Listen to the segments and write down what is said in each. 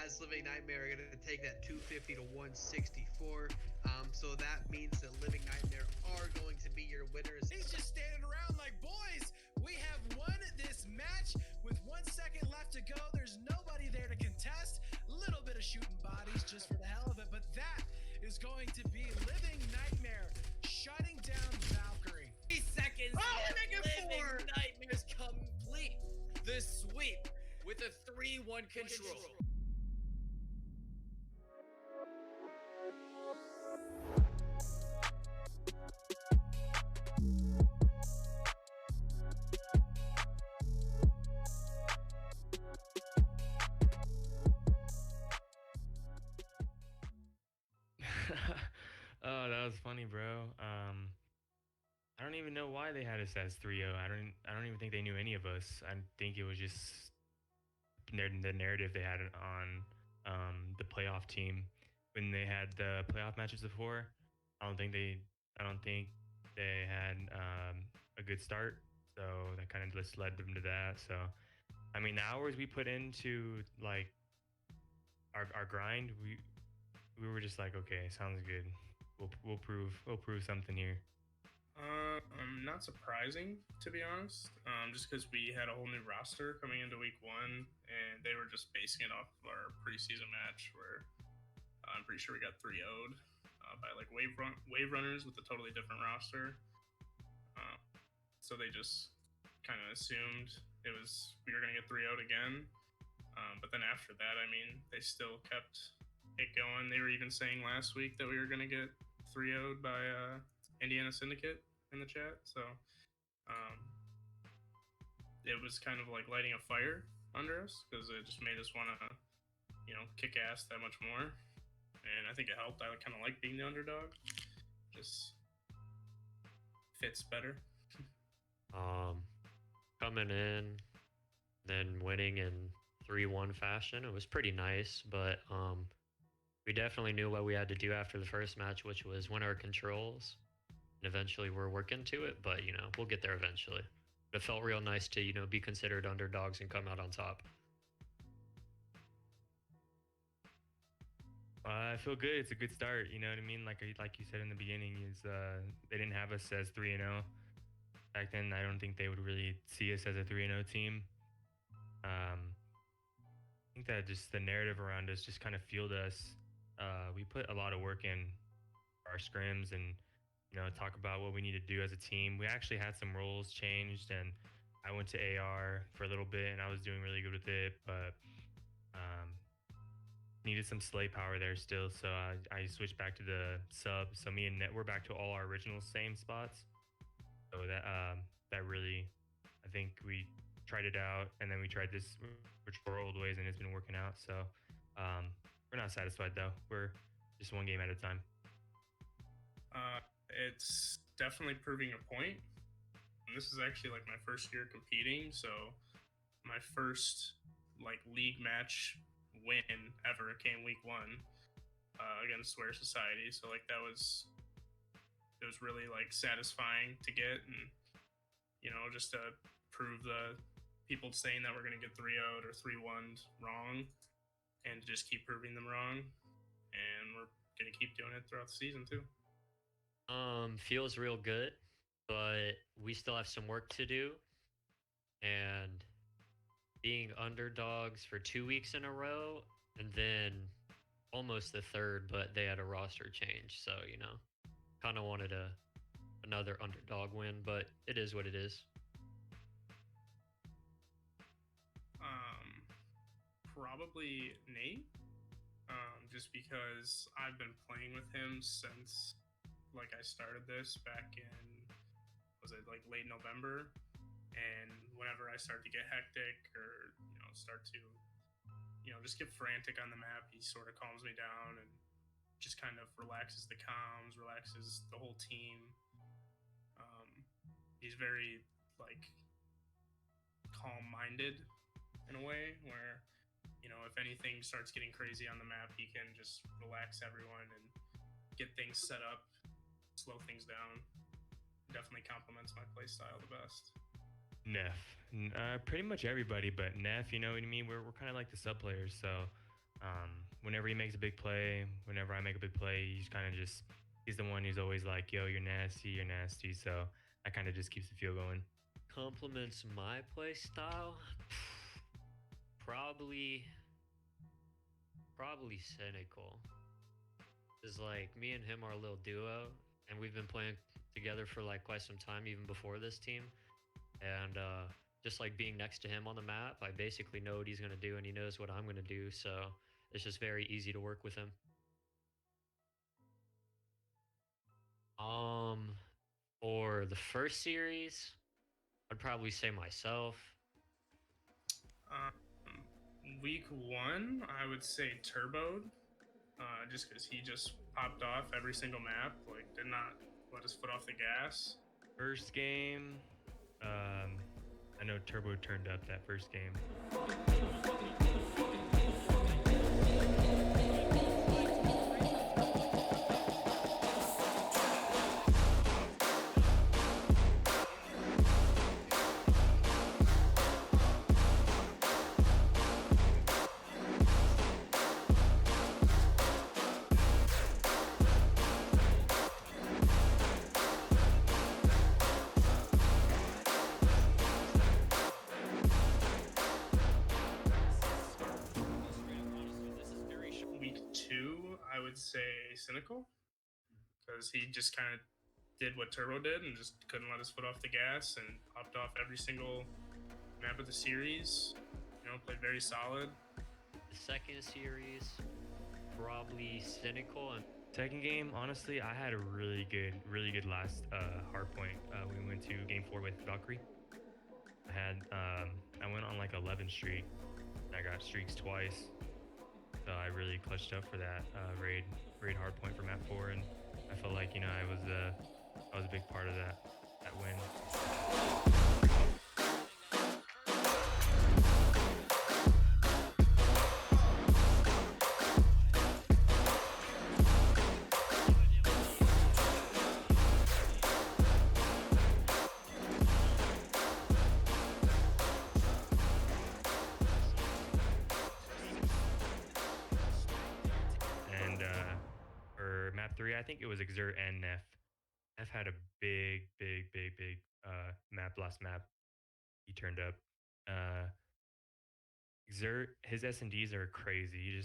as Living Nightmare are going to take that 250 to 164. So that means that Living Nightmare are going to be your winners. He's just standing around like, boys, we have won this match with 1 second left to go. There's nobody there to contest. A little bit of shooting bodies just for the hell of it, but that is going to be Living Nightmare shutting down Valkyrie. 3 seconds. Living Nightmares complete the sweep with a 3-1 control. Oh, that was funny, bro. I don't even know why they had us as 3-0. I don't even think they knew any of us. I think it was just the narrative they had on the playoff team when they had the playoff matches before. I don't think they had a good start, so that kind of just led them to that. So, I mean, the hours we put into like our grind, we were just like, okay, sounds good. We'll prove something here. Not surprising, to be honest. Just because we had a whole new roster coming into week 1, and they were just basing it off of our preseason match, where I'm pretty sure we got 3-0'd by like wave runners with a totally different roster. So they just kind of assumed we were gonna get 3-0'd again. But then after that, I mean, they still kept it going. They were even saying last week that we were gonna get 3-0'd by Indiana Syndicate in the chat. So it was kind of like lighting a fire under us, because it just made us want to, kick ass that much more. And I think it helped. I kind of like being the underdog. Just fits better. Coming in, then winning in 3-1 fashion, it was pretty nice, but we definitely knew what we had to do after the first match, which was win our controls. And eventually we're working to it, but we'll get there eventually. It felt real nice to be considered underdogs and come out on top. I feel good. It's a good start. You know what I mean? Like you said in the beginning, they didn't have us as 3-0 back then. I don't think they would really see us as a 3-0 team. I think that just the narrative around us just kind of fueled us. We put a lot of work in our scrims and talk about what we need to do as a team. We actually had some roles changed, and I went to AR for a little bit, and I was doing really good with it, but needed some slay power there still, so I switched back to the sub. So me and Net, we're back to all our original same spots. So that really, I think we tried it out, and then we tried this which were old ways, and it's been working out. So we're not satisfied though. We're just one game at a time. It's definitely proving a point. And this is actually like my first year competing, so my first like league match win ever came week 1 against Swear Society. So like it was really like satisfying to get, and just to prove the people saying that we're gonna get 3-0'd or 3-1'd wrong, and to just keep proving them wrong. And we're gonna keep doing it throughout the season too. Feels real good, but we still have some work to do. And being underdogs for 2 weeks in a row, and then almost the third, but they had a roster change. So, kind of wanted another underdog win, but it is what it is. Probably Nate, just because I've been playing with him since like I started this back in, was it like late November? And whenever I start to get hectic or start to just get frantic on the map, he sort of calms me down and just kind of relaxes the comms, relaxes the whole team. He's very like calm-minded in a way where if anything starts getting crazy on the map, he can just relax everyone and get things set up, slow things down. Definitely complements my play style the best. Neff, pretty much everybody, but Neff, you know what I mean. We're kind of like the sub players, so Whenever he makes a big play, whenever I make a big play, he's the one who's always like, yo, you're nasty, you're nasty. So that kind of just keeps the feel going. Complements my play style. Probably cynical. Is like me and him are a little duo, and we've been playing together for like quite some time, even before this team. And just like being next to him on the map, I basically know what he's gonna do, and he knows what I'm gonna do. So it's just very easy to work with him. For the first series, I'd probably say myself. Week 1, I would say Turboed, just because he just popped off every single map, like did not let his foot off the gas. First game, I know Turbo turned up that first game. Week 2, I would say Cynical, because he just kind of did what Turbo did and just couldn't let his foot off the gas and popped off every single map of the series. You know, played very solid. The second series, probably Cynical. And Second game, honestly, I had a really good last hard point. We went to game 4 with Valkyrie. I went on like 11 streak. I got streaks twice, so I really clutched up for that raid hard point for map 4, and I felt like I was a big part of that win. Map 3, I think it was Exert and Neff. Neff had a big last map. He turned up. Exert, his S&Ds are crazy.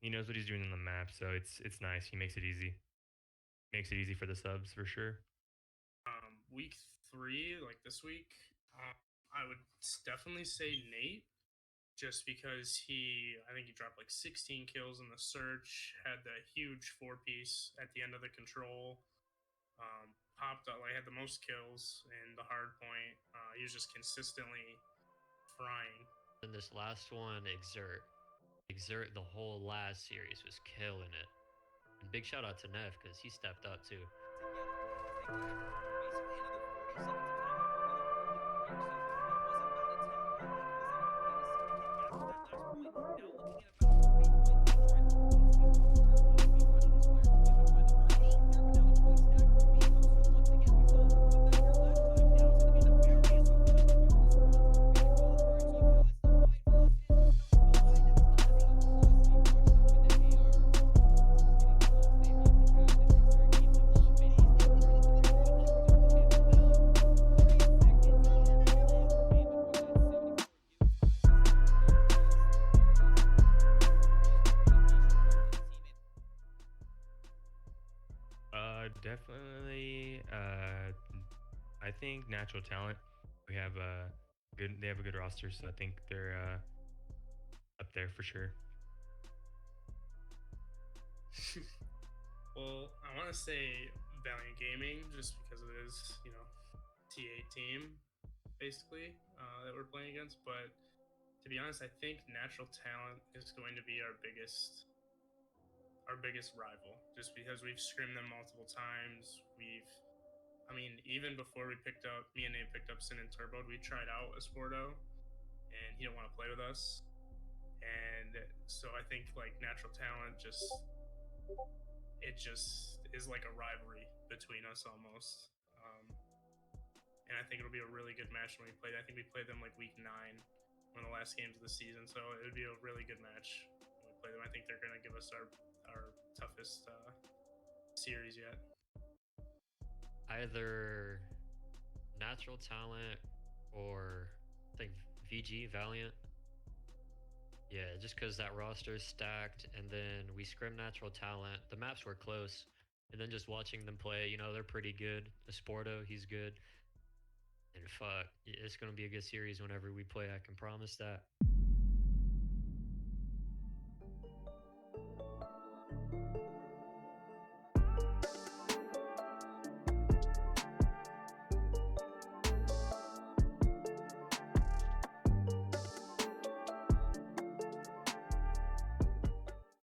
He knows what he's doing on the map, so it's nice. He makes it easy. Makes it easy for the subs for sure. Week 3, like this week, I would definitely say Nate. Just because I think he dropped like 16 kills in the search, had the huge 4-piece at the end of the control, popped out, like had the most kills in the hard point. He was just consistently frying. then this last one, Exert, the whole last series was killing it. And big shout out to Neff because he stepped up too. Definitely. I think natural talent. They have a good roster, so I think they're up there for sure. Well, I want to say Valiant Gaming just because it is, T8 team basically that we're playing against. But to be honest, I think natural talent is going to be our biggest rival, just because we've scrimmed them multiple times. Even before me and Nate picked up Sin and Turbo, we tried out Esporto, and he didn't want to play with us. And so I think like natural talent just is like a rivalry between us almost. And I think it'll be a really good match when we play. I think we played them like week 9, one of the last games of the season, so it would be a really good match when we play them. I think they're gonna give us our toughest series yet. Either natural talent or I think VG Valiant. Yeah, just because that roster is stacked, and then we scrim natural talent. The maps were close, and then just watching them play, you know, they're pretty good. Esporto, he's good. And fuck, it's gonna be a good series whenever we play. I can promise that.